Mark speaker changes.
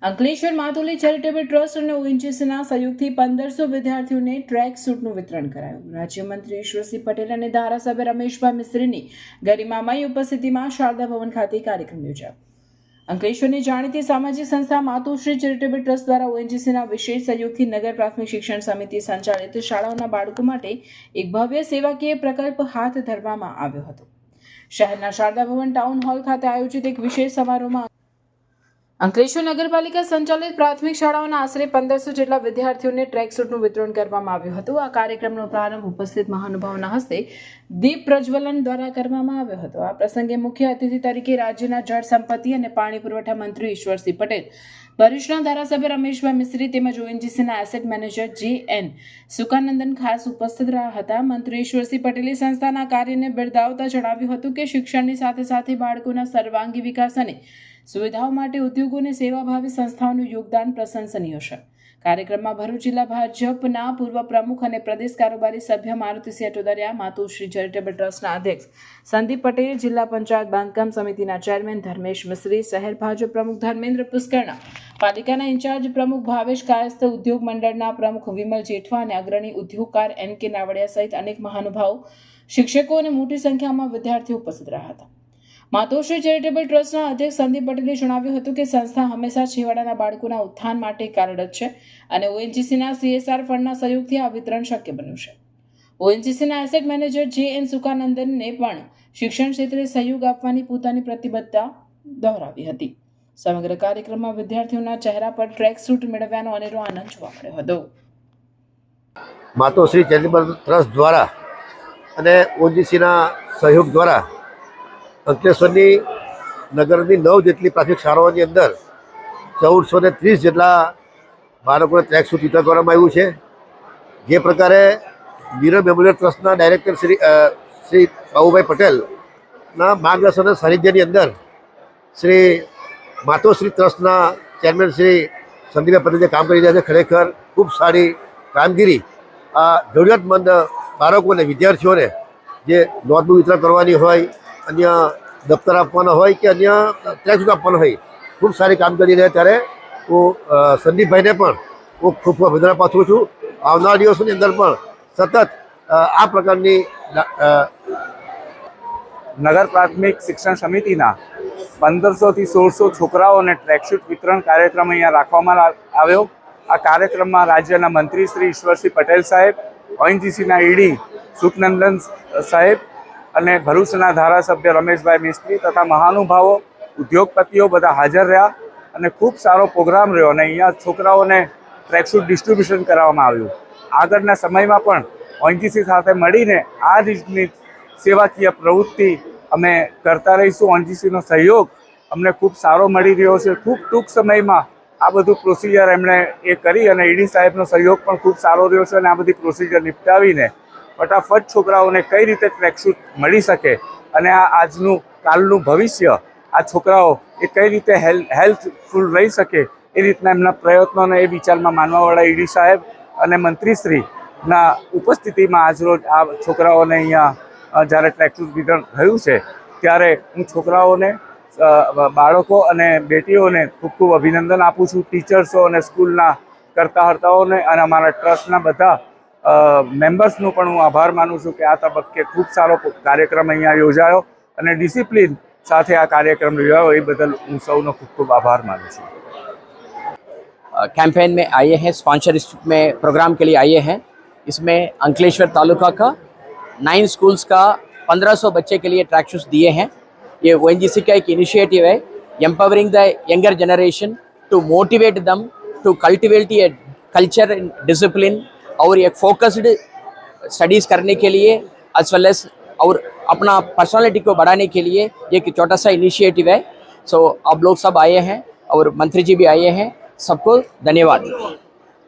Speaker 1: Ankleshwar માતુલી charitable trust અને ઓએનજીસીના સહયોગથી 1500 વિદ્યાર્થીઓને ટ્રેક સૂટનું વિતરણ કરાયું। રાજ્યમંત્રી ઈશ્વરસિંહ પટેલ અને ધારાસભ્ય રમેશભાઈ મિસ્ત્રીની ગરિમામય ઉપસ્થિતિમાં શારદા ભવન ખાતે કાર્યક્રમ યોજાયો। અંકલેશ્વરની જાણીતી સામાજિક સંસ્થા માતુશ્રી ચેરિટેબલ ટ્રસ્ટ દ્વારા ઓએનજીસીના વિશેષ સહયોગથી નગર પ્રાથમિક શિક્ષણ સમિતિ સંચાલિત શાળાઓના બાળકો માટે એક ભવ્ય સેવાકીય પ્રકલ્પ હાથ ધરવામાં આવ્યો હતો। શહેરના શારદા ભવન ટાઉન હોલ ખાતે આયોજિત એક વિશેષ સમારોહમાં અંકલેશ્વર નગરપાલિકા સંચાલિત પ્રાથમિક શાળાઓના આશરે 1500 જેટલા વિદ્યાર્થીઓને ટ્રેક સૂટનું વિતરણ કરવામાં આવ્યું હતું। આ કાર્યક્રમનો પ્રારંભ ઉપસ્થિત મહાનુભાવોના હસ્તે દીપ પ્રજ્વલન દ્વારા કરવામાં આવ્યો હતો। આ પ્રસંગે મુખ્ય અતિથિ તરીકે રાજ્યના જળ સંપત્તિ અને પાણી પુરવઠા મંત્રી ઈશ્વરસિંહ પટેલ, ભરૂચના ધારાસભ્ય રમેશભાઈ મિસ્ત્રી તેમજ ઓએનજીસીના એસેટ મેનેજર જે.એન. સુકાનંદન ખાસ ઉપસ્થિત રહ્યા હતા। મંત્રી ઈશ્વરસિંહ પટેલે સંસ્થાના કાર્યને બિરદાવતા જણાવ્યું હતું કે શિક્ષણની સાથે સાથે બાળકોના સર્વાંગી વિકાસ અને સુવિધાઓ માટે ઉદ્યોગો અને સેવાભાવી સંસ્થાઓનું યોગદાન પ્રશંસનીય છે। કાર્યક્રમમાં ભરૂચ જિલ્લા ભાજપના પૂર્વ પ્રમુખ અને પ્રદેશ કારોબારી સભ્ય મારુતિસિંહ ટોદરિયા, માતુશ્રી ચેરિટેબલ ટ્રસ્ટના અધ્યક્ષ સંદીપ પટેલ, જિલ્લા પંચાયત બાંધકામ સમિતિના ચેરમેન ધર્મેશ મિસ્ત્રી, શહેર ભાજપ પ્રમુખ ધર્મેન્દ્ર પુષ્કરણા, પાલિકાના ઇન્ચાર્જ પ્રમુખ ભાવેશ કાયસ્થ, ઉદ્યોગ મંડળના પ્રમુખ વિમલ જેઠવા અને અગ્રણી ઉદ્યોગકાર એન.કે. નાવડિયા સહિત અનેક મહાનુભાવો, શિક્ષકો અને મોટી સંખ્યામાં વિદ્યાર્થીઓ ઉપસ્થિત રહ્યા હતા। માતુશ્રી ચેરિટેબલ ટ્રસ્ટના અધ્યક્ષ સંદીપ પટેલે જણાવ્યું હતું કે સંસ્થા હંમેશા છેવાડાના બાળકોના ઉત્થાન માટે કાર્યરત છે અને ઓએનજીસીના CSR ફંડના સહયોગથી આ વિતરણ શક્ય બન્યું છે। ઓએનજીસીના એસેટ મેનેજર જે.એન. સુકાનંદનને પણ શિક્ષણ ક્ષેત્રે સહયોગ આપવાની પોતાની પ્રતિબદ્ધતા દોહરાવી હતી। સમગ્ર કાર્યક્રમમાં વિદ્યાર્થીઓના ચહેરા પર ટ્રેક સૂટ મેળવવાનો અનેરો આનંદ જોવા મળ્યો હતો।
Speaker 2: માતુશ્રી ચેરિટેબલ ટ્રસ્ટ દ્વારા અને ઓએનજીસીના સહયોગ દ્વારા અંકલેશ્વરની નગરની 9 જેટલી પ્રાથમિક શાળાઓની અંદર 1430 જેટલા બાળકોને ટ્રેક સૂટ વિતરણ કરવામાં આવ્યું છે। જે પ્રકારે મીરા મેમોરિયલ ટ્રસ્ટના ડાયરેક્ટર શ્રી બાબુભાઈ પટેલના માર્ગદર્શન અને સાનિધ્યની અંદર શ્રી માતુશ્રી ટ્રસ્ટના ચેરમેન શ્રી સંદીપભાઈ પટેલ જે કામ કરી રહ્યા છે, ખરેખર ખૂબ સારી કામગીરી આ જરૂરિયાતમંદ બાળકોને, વિદ્યાર્થીઓને જે નોટબુક વિતરણ કરવાની હોય, અન્ય દફતર આપવાના હોય કે અન્ય ટ્રેક સૂટ આપવાના હોય, ખૂબ સારી કામ કરી રહ્યા। ત્યારે હું સંદીપભાઈને પણ હું ખૂબ ખૂબ અભિનંદન પાઠવું છું। આવનારા દિવસોની અંદર પણ સતત આ પ્રકારની
Speaker 3: નગર પ્રાથમિક શિક્ષણ સમિતિના 1500 થી 1600 છોકરાઓને ટ્રેકસૂટ વિતરણ કાર્યક્રમ અહીંયા રાખવામાં આવ્યો। આ કાર્યક્રમમાં રાજ્યના મંત્રી શ્રી ઈશ્વરસિંહ પટેલ સાહેબ, ઓએનજીસીના ઈડી સુખનંદન સાહેબ અને ભરૂચના ધારાસભ્ય રમેશભાઈ મિસ્ત્રી તથા મહાનુભાવો, ઉદ્યોગપતિઓ બધા હાજર રહ્યા અને ખૂબ સારો પ્રોગ્રામ રહ્યો અને અહીંયા છોકરાઓને ટ્રેકસૂટ ડિસ્ટ્રીબ્યુશન કરવામાં આવ્યું। આગળના સમયમાં પણ ઓએનજીસી સાથે મળીને આ રીતની સેવાકીય પ્રવૃત્તિ અમે કરતા રહીશું। ઓએનજીસીનો સહયોગ અમને ખૂબ સારો મળી રહ્યો છે। ખૂબ ટૂંક સમયમાં આ બધું પ્રોસિજર એમણે કરી અને ઈડી સાહેબનો સહયોગ પણ ખૂબ સારો રહ્યો છે અને આ બધી પ્રોસિજર નિપટાવીને ફટાફટ છોકરાઓને કઈ રીતે ટ્રેકસૂટ મળી શકે અને આ આજનું કાલનું ભવિષ્ય આ છોકરાઓ એ કઈ રીતે હેલ્થફુલ રહી શકે એ રીતના એમના પ્રયત્નો અને એ વિચારમાં માનવાવાળા ઈડી સાહેબ અને મંત્રીશ્રીના ઉપસ્થિતિમાં આજરોજ આ છોકરાઓને અહીંયા જ્યારે ટ્રેકસૂટ વિતરણ થયું છે ત્યારે હું છોકરાઓને, બાળકો અને બેટીઓને ખૂબ ખૂબ અભિનંદન આપું છું। ટીચર્સો અને સ્કૂલના કર્તાહર્તાઓને અને અમારા ટ્રસ્ટના બધા મેમ્બર્સનું પણ હું આભાર માનું છું કે આ તબક્કે ખૂબ સારો કાર્યક્રમ અહીંયા યોજાયો અને ડિસિપ્લિન સાથે આ કાર્યક્રમ યોજાયો એ બદલ હું સૌનો ખૂબ ખૂબ આભાર માનું છું।
Speaker 4: कैंपेन में आए हैं, स्पॉन्सरशिप में प्रोग्राम के लिए आए हैं। इसमें अंकलेश्वर तालुका का 9 स्कूल्स का 1500 बच्चे के लिए ट्रैक शूज दिए हैं। ये ओएनजीसी का एक इनिशिएटिव है, empowering the younger generation to motivate them to cultivate a culture and discipline और एक फोकस्ड स्टडीज़ करने के लिए एज वेल एज और अपना पर्सनालिटी को बढ़ाने के लिए एक छोटा सा इनिशिएटिव है। सो आप लोग सब आए हैं और मंत्री जी भी आए हैं, सबको धन्यवाद।